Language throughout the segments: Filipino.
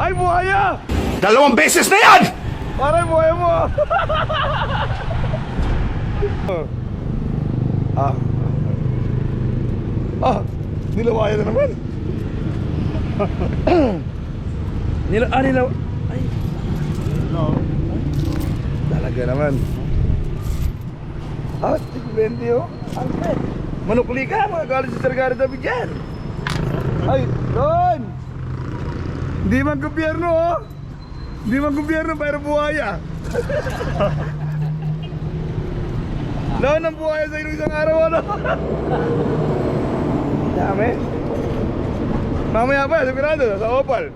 Ay, buhaya! 2 beses na yan! Aray, buhaya mo! Nilawaya na naman. Nilaw. Ay. Talaga naman. Tigbendi oh. Manukli ka, mga galing sa Sargari David yan. Ay, Don! Hindi man gobyerno oh. Hindi man gobyerno, pero buhaya. Don, ang buhaya sa isang araw ano. Dami. Mamaya pa, sigurado, sa Opal.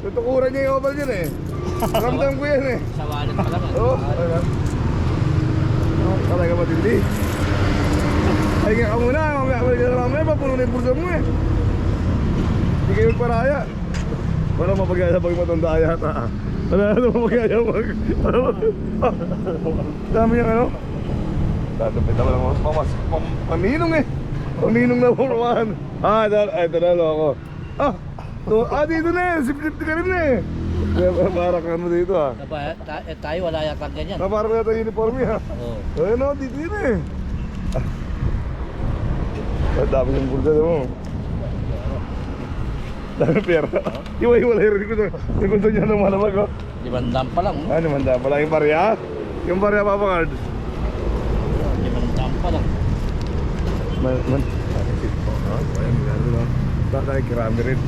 Tutukuran niya yung Opal dyan eh. Ramdam ko yan eh. Sa wallet pa lang. Oo, talaga matindi. Ay nga ka muna, mamaya papuno na yung pulsa mo eh. Hindi kayo magparaya. Wala mapagaya pag matanda yata. Wala na mapagaya pag... Dami yung ano. Tatapit naman ako. Paninong eh. Paninong na purumahan. Ito na ako. Dito na eh. Sip-sip ka rin eh. Para ka ano dito ah. Tayo wala yata ganyan. Para na tayo uniform ha. Oo. Ayun o, dito yun eh. Ang dami yung bulsa mo. Dami pera. Iwa-iwalay rin ko sa gusto niya ng malamag oh. 500 pa lang. Ano man daw pala yung barya? Yung barya Papa Card. 500 pa lang. Tatay kirami rin.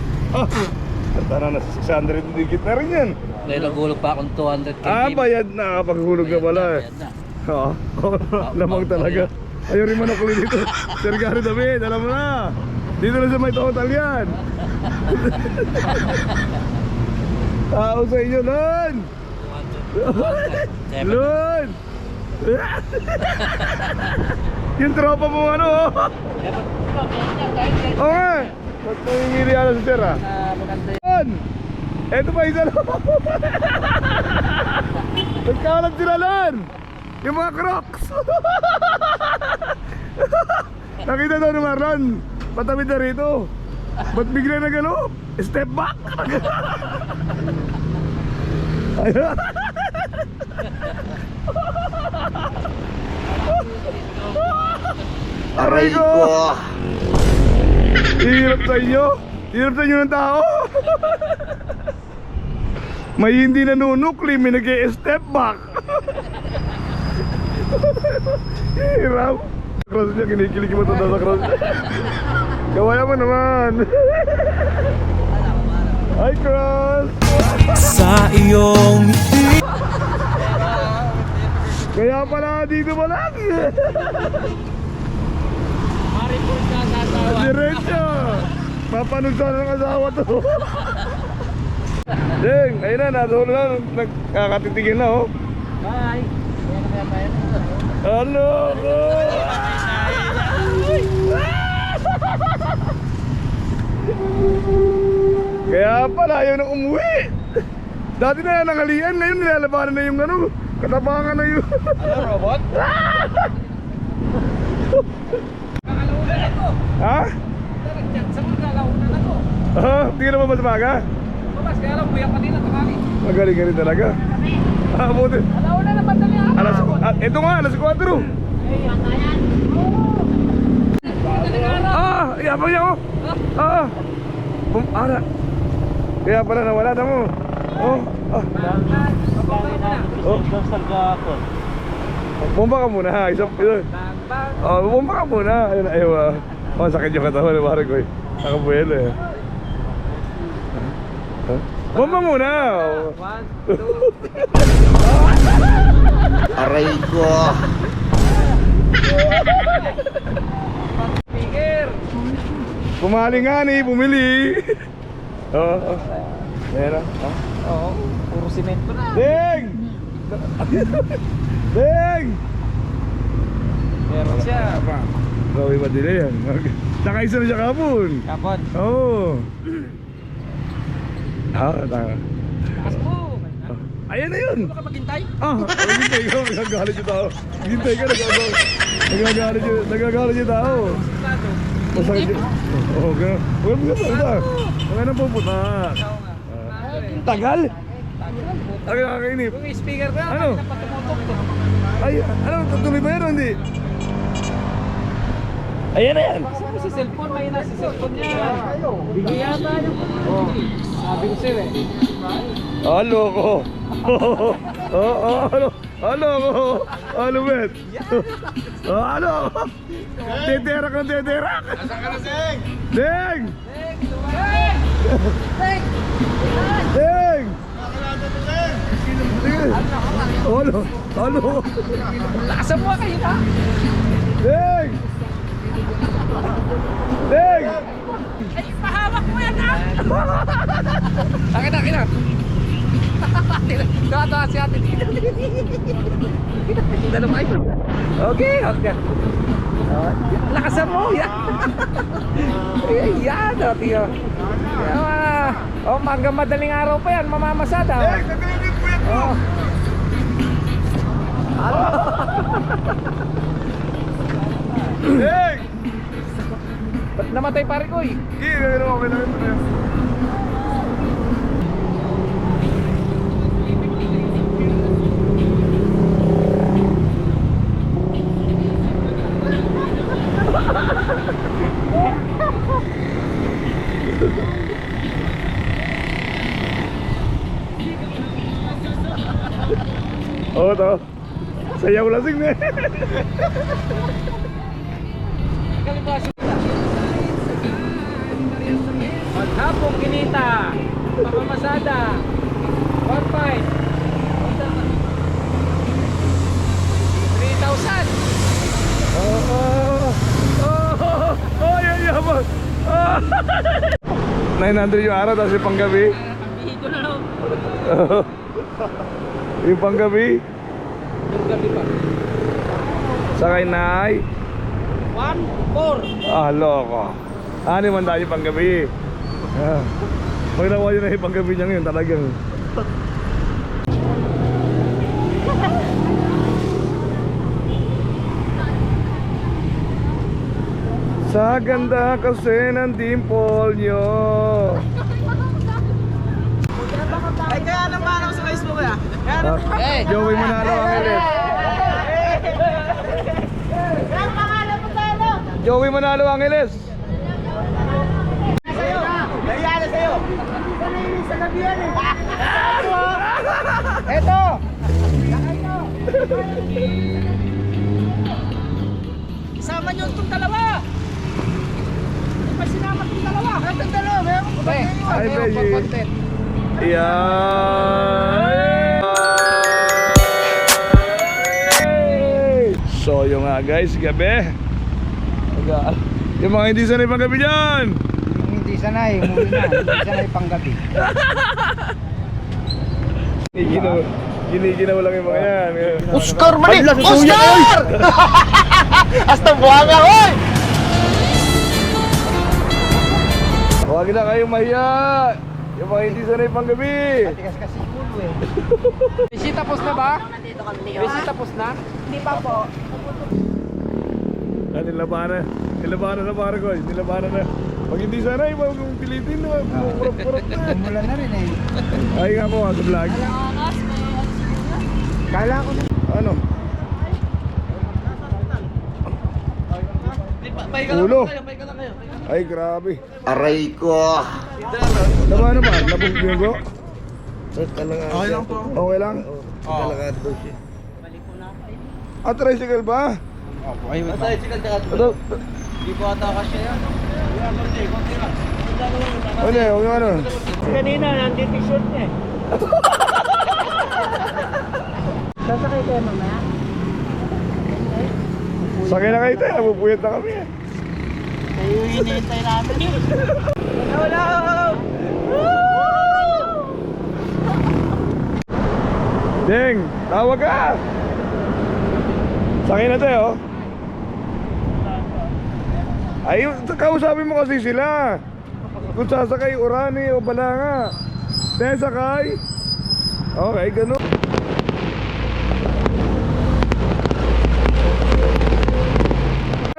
Tara na sa 600 digit na rin yan. May nagulog pa akong 200 kg. Bayad na. Paghulog na pala eh. Bayad na. Oo. Lamang talaga. Ayaw rin manukuli dito. Sargari David, alam mo na. Dito na sa may total yan. Tao sa inyo, Lon! 200. Lon! Yung tropa mo ano oh. Oo nga. Ba't nangingili ano sa sir ah? Lon! Eto pa isa Lon! Nagkalat sila Lon! Yung mga Crocs! Nakita daw ni Marlon, patawid na rito. Ba't bigla na gano'n? Step back! Ayun! Aray ko! Hirap sa inyo! Hirap sa inyo ng tao! May hindi nanunukli, may nag-step back! Hirap! Cross niya, kinikilig mo tanda sa cross niya. Kawaya mo naman! Hi, Cross! Sa iyong ngiti. Kaya pala dito pa lang! Maripol ka sa asawa. Diretso! Papanog sana ng asawa to! Ding! Ayun na, nasa ulo na, nagkakatitigin na oh! Bye! Ano ko? Kaya pala ayaw na umuwi. Dati na nangalian, ngayon nilalabanan na yung ano, katapangan na yung Ano, robot? Ha? Sa mga galauna na to. Hindi ka naman mas maga? Mas kaya lang, buyak pa din ang takali. Magaling ka rin talaga. Buti. Alauna na madali ah. Ito nga, alas 4. Yapang niya oh. Ara. Kaya pala nawala na mo. Bumba ka muna ha. Bumba ka muna. Ayaw sakit yung katawan ni Marek ko eh. Nakabuelo eh. Bumba muna. 1, 2. Aray ko. Speaker. Pumali nga ni, bumili. Oo. Meron. Oo, puro simento na. Ding! Ding! Meron siya. Gawin madili yan. Nakaisa na siya kapon. Kapon. Oo. Tanga. Takas mo. Ayan na yun. Ano ka maghintay? Hintay ka. Nagagalit yung tao. Hintay ka. Nagagalit yung tao. Masakit yun. Oo, gano'n. Huwag mo gano'n. Huwag na pupunta. Oo nga. Tagal? Tagal po. Ang nakakainip. Yung speaker ko yan, Ano? kanina pa tumutok to. Ay, ano, tuloy ba yan o hindi? Ayan na yan. Sabi sa cellphone, may nasa cellphone niya. Bigyan yata niya. Oh, sabi ko sir eh. Halo ko. Halo ko. Halo, bet. Halo. Teterak ng teterak. Nasaan ka na, Seng? Deng! Tek! Deng! Nakalata to, Seng. Halo. Halo. Lakasan mo kayo na. Deng! Deng! Ay, pahawak mo yan ha! Akin na. Tawa si ate. Dalawa kayo. Okay. Lakasan mo, yan. Yan, tiyo. Oh, hanggang madaling araw pa yan, mamamasada. Deng! Nagkainip po yan mo! Deng! Ba't namatay pare ko eh? Sige, gagawin mo. Okay lang ito na yan. Oo to. Sayaw lasing na. Kalibasyon kita. Maghapong kinita. Pamamasada. 1.5. 3,000. Yan yaman. 900 yung araw, tapos yung panggabi. Dito na lang. Yung panggabi. Yung gabi pa. Sakay na ay 1,400. loko. Ano man tayo panggabi. Pag nakuha yun na yung panggabi niya ngayon, talagang sa ganda kasi ng dimple nyo. Ay, kaya naman ako sa Facebook ya. Joey Manalo ang ilis. Joey Manalo ang ilis. Nangyari sa'yo. Sa gabi yan eh. Eto! Isama niyo itong dalawa. Hindi pa sinama itong dalawa. Itong dalawa, meron ko ba kayo? Ay, Ayaw, Beji. content. So yung nga guys, gabi. Yung mga hindi sanay pang gabi dyan. Hindi sanay, umuwi na. Hindi sanay panggabi. Giniginaw lang yung mga yan. Oscar mali! Oscar! Hasta buwang ako eh! Huwag na kayong mahiya. Yung mga hindi sanay pang gabi. Tigas kasi ulo eh. Bisi tapos na ba? Bisi tapos na? Hindi pa po. Nilabanan. Nilabanan na pare ko. Nilabanan na. Pag hindi sanay, huwag mong pilitin na. Kurap-kurap na. Umulan na rin eh. Ay nga po sa vlog. Kala ko na. Ano? Ulo. Ay grabe. Aray ko. Labanan ba? Nabugyan ko? Okay lang po. Okay lang? Ah, tricycle ba? Ay, wait. Ano? Hindi ko ata kasi yan. Ano yung ano? Kanina, nandito yung short niya eh. Sasakay kayo mamaya? Sakay na kayo tayo, nabupuyat na kami. Kayo yung hinihintay namin. Wala! Deng, tawag ka! Sakay na tayo. Ay, kausapin mo kasi sila. Kung sasakay, Urani o Balanga. Deng, sakay. Okay, ganun.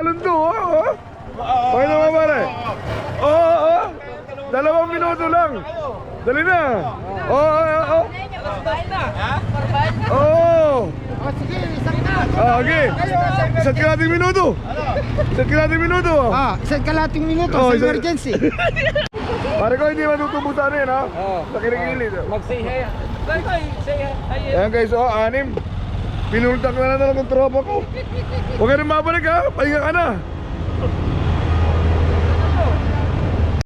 Alundo, oh. Okay naman pare. Oo, 2 minuto lang. Dali na. Okay. Isa't kalating minuto. Isa't kalating minuto. Isang kalating minuto Oh, sa isa- emergency. Pare ko, hindi matutubusan yan ha. Sa kinikilid. Mag-say hi. Pare ko, say hi. Ayan guys, oh, 6. Pinultak na lang ng tropa ko. Huwag ka na mabalik ha. Pahinga ka na.